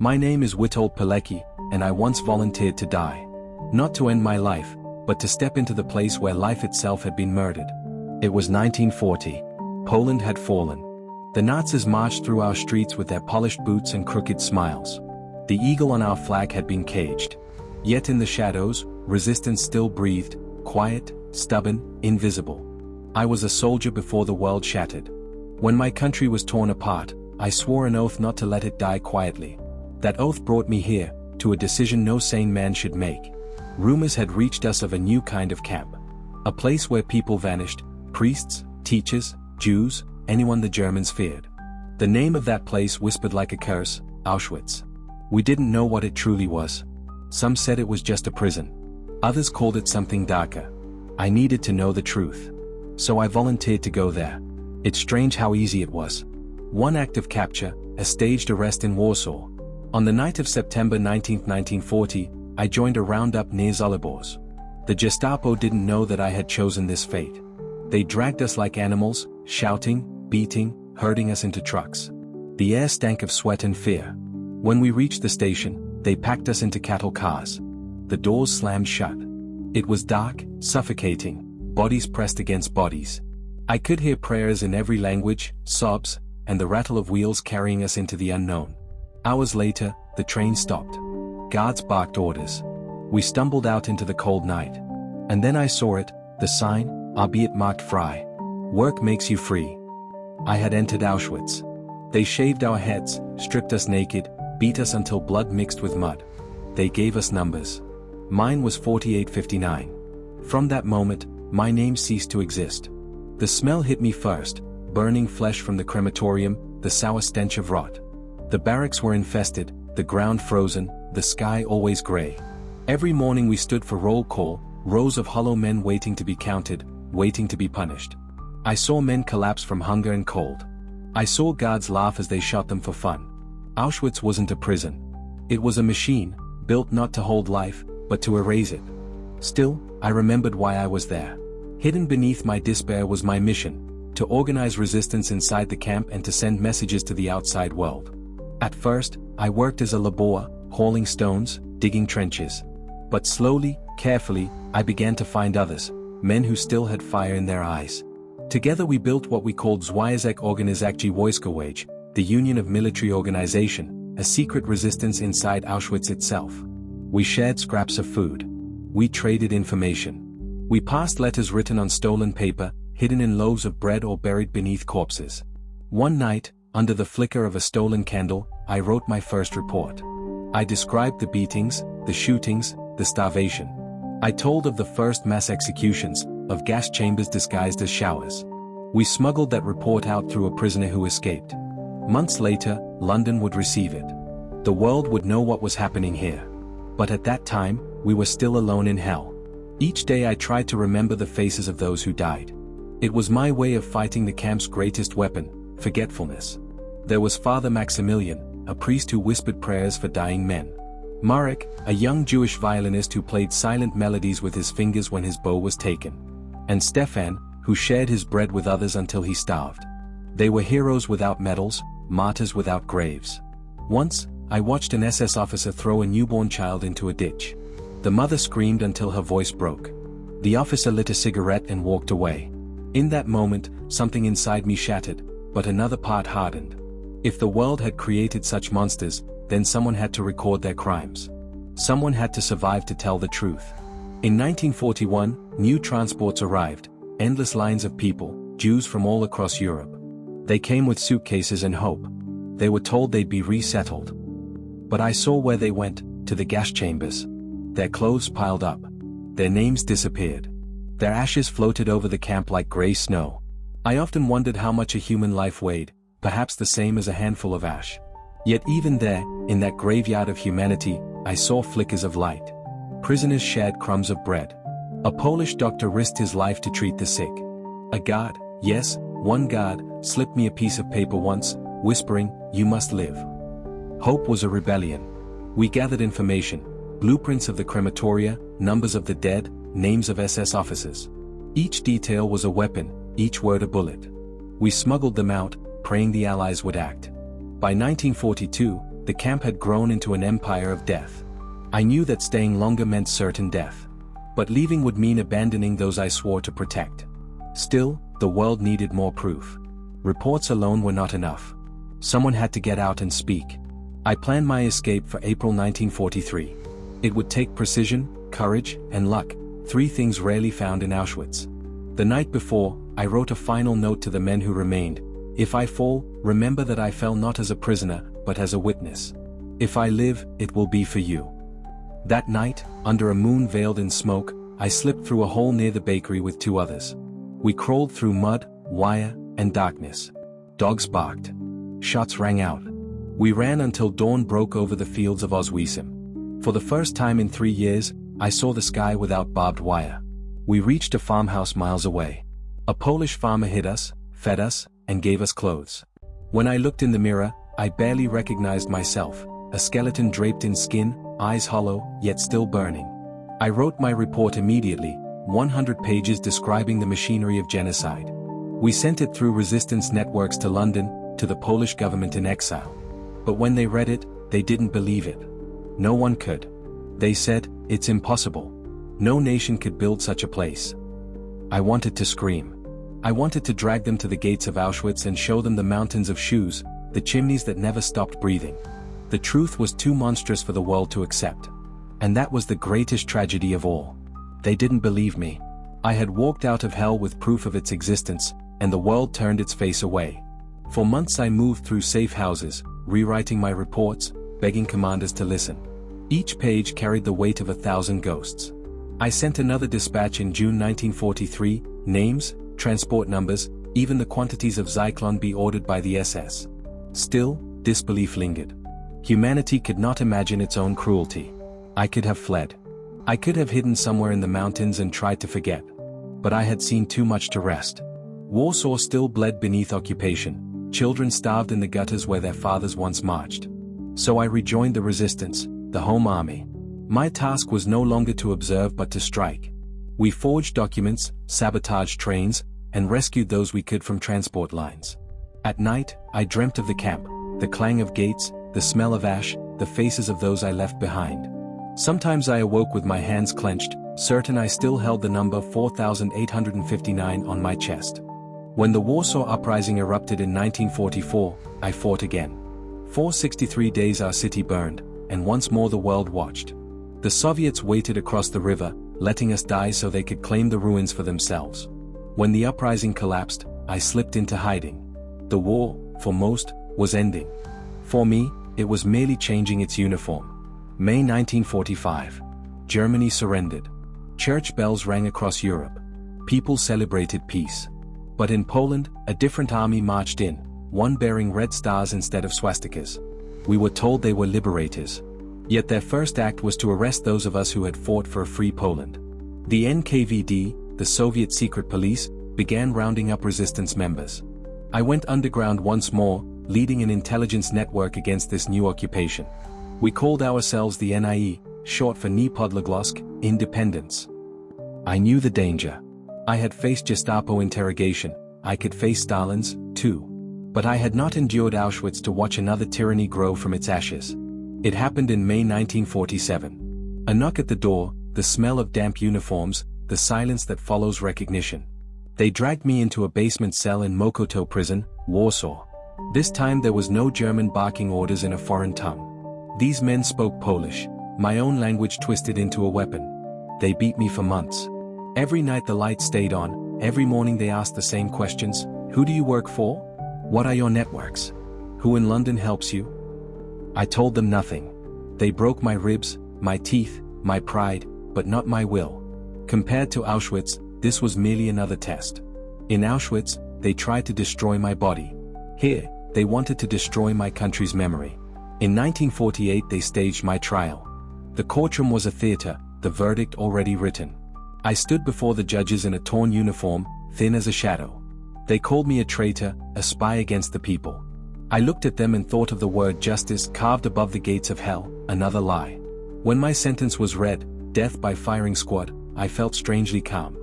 My name is Witold Pilecki, and I once volunteered to die. Not to end my life, but to step into the place where life itself had been murdered. It was 1940. Poland had fallen. The Nazis marched through our streets with their polished boots and crooked smiles. The eagle on our flag had been caged. Yet in the shadows, resistance still breathed, quiet, stubborn, invisible. I was a soldier before the world shattered. When my country was torn apart, I swore an oath not to let it die quietly. That oath brought me here, to a decision no sane man should make. Rumors had reached us of a new kind of camp. A place where people vanished, priests, teachers, Jews, anyone the Germans feared. The name of that place whispered like a curse, Auschwitz. We didn't know what it truly was. Some said it was just a prison. Others called it something darker. I needed to know the truth. So I volunteered to go there. It's strange how easy it was. One act of capture, a staged arrest in Warsaw. On the night of September 19, 1940, I joined a roundup near Zolibors. The Gestapo didn't know that I had chosen this fate. They dragged us like animals, shouting, beating, herding us into trucks. The air stank of sweat and fear. When we reached the station, they packed us into cattle cars. The doors slammed shut. It was dark, suffocating, bodies pressed against bodies. I could hear prayers in every language, sobs, and the rattle of wheels carrying us into the unknown. Hours later, the train stopped. Guards barked orders. We stumbled out into the cold night. And then I saw it, the sign, albeit marked Frei. Work makes you free. I had entered Auschwitz. They shaved our heads, stripped us naked, beat us until blood mixed with mud. They gave us numbers. Mine was 4859. From that moment, my name ceased to exist. The smell hit me first, burning flesh from the crematorium, the sour stench of rot. The barracks were infested, the ground frozen, the sky always gray. Every morning we stood for roll call, rows of hollow men waiting to be counted, waiting to be punished. I saw men collapse from hunger and cold. I saw guards laugh as they shot them for fun. Auschwitz wasn't a prison. It was a machine, built not to hold life, but to erase it. Still, I remembered why I was there. Hidden beneath my despair was my mission, to organize resistance inside the camp and to send messages to the outside world. At first, I worked as a laborer, hauling stones, digging trenches. But slowly, carefully, I began to find others, men who still had fire in their eyes. Together we built what we called Związek Organizacji Wojskowej, the Union of Military Organization, a secret resistance inside Auschwitz itself. We shared scraps of food. We traded information. We passed letters written on stolen paper, hidden in loaves of bread or buried beneath corpses. One night, under the flicker of a stolen candle, I wrote my first report. I described the beatings, the shootings, the starvation. I told of the first mass executions, of gas chambers disguised as showers. We smuggled that report out through a prisoner who escaped. Months later, London would receive it. The world would know what was happening here. But at that time, we were still alone in hell. Each day I tried to remember the faces of those who died. It was my way of fighting the camp's greatest weapon, forgetfulness. There was Father Maximilian, a priest who whispered prayers for dying men. Marek, a young Jewish violinist who played silent melodies with his fingers when his bow was taken. And Stefan, who shared his bread with others until he starved. They were heroes without medals, martyrs without graves. Once, I watched an SS officer throw a newborn child into a ditch. The mother screamed until her voice broke. The officer lit a cigarette and walked away. In that moment, something inside me shattered, but another part hardened. If the world had created such monsters, then someone had to record their crimes. Someone had to survive to tell the truth. In 1941, new transports arrived, endless lines of people, Jews from all across Europe. They came with suitcases and hope. They were told they'd be resettled. But I saw where they went, to the gas chambers. Their clothes piled up. Their names disappeared. Their ashes floated over the camp like gray snow. I often wondered how much a human life weighed, perhaps the same as a handful of ash. Yet even there, in that graveyard of humanity, I saw flickers of light. Prisoners shared crumbs of bread. A Polish doctor risked his life to treat the sick. A guard, yes, one guard, slipped me a piece of paper once, whispering, "You must live." Hope was a rebellion. We gathered information, blueprints of the crematoria, numbers of the dead, names of SS officers. Each detail was a weapon, each word a bullet. We smuggled them out, praying the Allies would act. By 1942, The camp had grown into an empire of death. I knew that staying longer meant certain death. But leaving would mean abandoning those I swore to protect. Still, the world needed more proof. Reports alone were not enough. Someone had to get out and speak. I planned my escape for April 1943. It would take precision, courage, and luck, three things rarely found in Auschwitz. The night before, I wrote a final note to the men who remained. If I fall, remember that I fell not as a prisoner, but as a witness. If I live, it will be for you. That night, under a moon veiled in smoke, I slipped through a hole near the bakery with two others. We crawled through mud, wire, and darkness. Dogs barked. Shots rang out. We ran until dawn broke over the fields of Auschwitz. For the first time in 3 years, I saw the sky without barbed wire. We reached a farmhouse miles away. A Polish farmer hid us, fed us, and gave us clothes. When I looked in the mirror, I barely recognized myself, a skeleton draped in skin, eyes hollow, yet still burning. I wrote my report immediately, 100 pages describing the machinery of genocide. We sent it through resistance networks to London, to the Polish government in exile. But when they read it, they didn't believe it. No one could. They said, it's impossible. No nation could build such a place. I wanted to scream. I wanted to drag them to the gates of Auschwitz and show them the mountains of shoes, the chimneys that never stopped breathing. The truth was too monstrous for the world to accept. And that was the greatest tragedy of all. They didn't believe me. I had walked out of hell with proof of its existence, and the world turned its face away. For months I moved through safe houses, rewriting my reports, begging commanders to listen. Each page carried the weight of 1,000 ghosts. I sent another dispatch in June 1943, names, transport numbers, even the quantities of Zyklon B ordered by the SS. Still, disbelief lingered. Humanity could not imagine its own cruelty. I could have fled. I could have hidden somewhere in the mountains and tried to forget. But I had seen too much to rest. Warsaw still bled beneath occupation, children starved in the gutters where their fathers once marched. So I rejoined the resistance, the home army. My task was no longer to observe but to strike. We forged documents, sabotaged trains, and rescued those we could from transport lines. At night, I dreamt of the camp, the clang of gates, the smell of ash, the faces of those I left behind. Sometimes I awoke with my hands clenched, certain I still held the number 4859 on my chest. When the Warsaw Uprising erupted in 1944, I fought again. For 63 days our city burned, and once more the world watched. The Soviets waited across the river, letting us die so they could claim the ruins for themselves. When the uprising collapsed, I slipped into hiding. The war, for most, was ending. For me, it was merely changing its uniform. May 1945. Germany surrendered. Church bells rang across Europe. People celebrated peace. But in Poland, a different army marched in, one bearing red stars instead of swastikas. We were told they were liberators. Yet their first act was to arrest those of us who had fought for a free Poland. The NKVD, the Soviet secret police, began rounding up resistance members. I went underground once more, leading an intelligence network against this new occupation. We called ourselves the NIE, short for Niepodleglosk, Independence. I knew the danger. I had faced Gestapo interrogation, I could face Stalin's, too. But I had not endured Auschwitz to watch another tyranny grow from its ashes. It happened in May 1947. A knock at the door, the smell of damp uniforms, the silence that follows recognition. They dragged me into a basement cell in Mokoto prison, Warsaw. This time there was no German barking orders in a foreign tongue. These men spoke Polish, my own language twisted into a weapon. They beat me for months. Every night the light stayed on, every morning they asked the same questions. Who do you work for? What are your networks? Who in London helps you? I told them nothing. They broke my ribs, my teeth, my pride, but not my will. Compared to Auschwitz, this was merely another test. In Auschwitz, they tried to destroy my body. Here, they wanted to destroy my country's memory. In 1948 they staged my trial. The courtroom was a theater, the verdict already written. I stood before the judges in a torn uniform, thin as a shadow. They called me a traitor, a spy against the people. I looked at them and thought of the word justice carved above the gates of hell, another lie. When my sentence was read, death by firing squad, I felt strangely calm.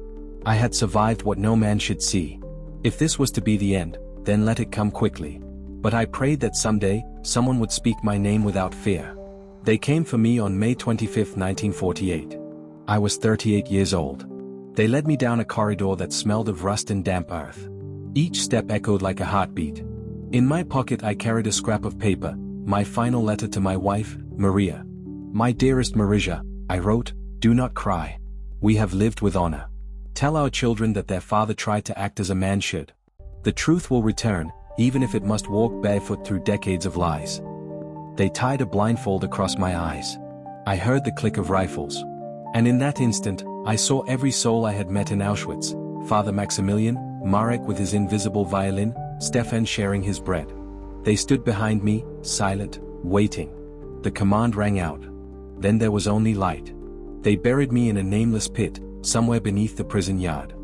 I had survived what no man should see. If this was to be the end, then let it come quickly. But I prayed that someday, someone would speak my name without fear. They came for me on May 25, 1948. I was 38 years old. They led me down a corridor that smelled of rust and damp earth. Each step echoed like a heartbeat. In my pocket I carried a scrap of paper, my final letter to my wife, Maria. My dearest Marija, I wrote, do not cry. We have lived with honor. Tell our children that their father tried to act as a man should. The truth will return, even if it must walk barefoot through decades of lies. They tied a blindfold across my eyes. I heard the click of rifles. And in that instant, I saw every soul I had met in Auschwitz, Father Maximilian, Marek with his invisible violin, Stefan sharing his bread. They stood behind me, silent, waiting. The command rang out. Then there was only light. They buried me in a nameless pit, somewhere beneath the prison yard.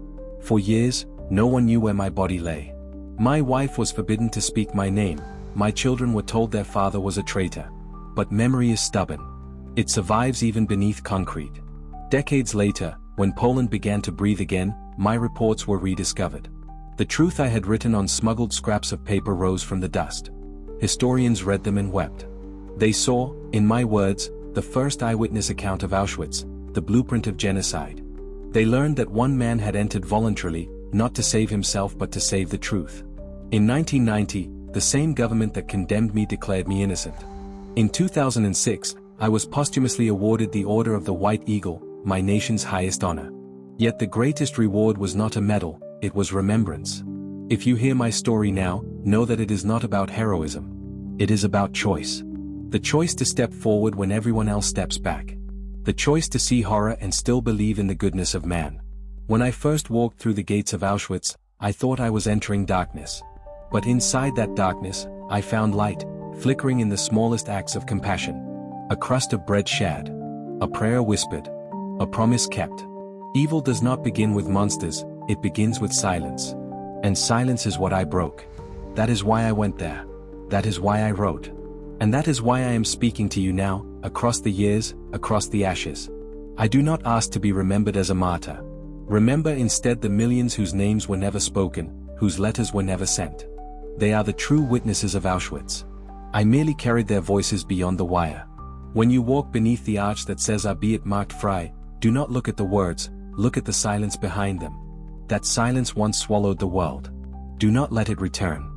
For years, no one knew where my body lay. My wife was forbidden to speak my name, my children were told their father was a traitor. But memory is stubborn. It survives even beneath concrete. Decades later, when Poland began to breathe again, my reports were rediscovered. The truth I had written on smuggled scraps of paper rose from the dust. Historians read them and wept. They saw, in my words, the first eyewitness account of Auschwitz, the blueprint of genocide. They learned that one man had entered voluntarily, not to save himself but to save the truth. In 1990, the same government that condemned me declared me innocent. In 2006, I was posthumously awarded the Order of the White Eagle, my nation's highest honor. Yet the greatest reward was not a medal, it was remembrance. If you hear my story now, know that it is not about heroism. It is about choice. The choice to step forward when everyone else steps back. The choice to see horror and still believe in the goodness of man. When I first walked through the gates of Auschwitz, I thought I was entering darkness. But inside that darkness, I found light, flickering in the smallest acts of compassion. A crust of bread shared. A prayer whispered. A promise kept. Evil does not begin with monsters, it begins with silence. And silence is what I broke. That is why I went there. That is why I wrote. And that is why I am speaking to you now, across the years, across the ashes. I do not ask to be remembered as a martyr. Remember instead the millions whose names were never spoken, whose letters were never sent. They are the true witnesses of Auschwitz. I merely carried their voices beyond the wire. When you walk beneath the arch that says albeit marked frei, do not look at the words, look at the silence behind them. That silence once swallowed the world. Do not let it return.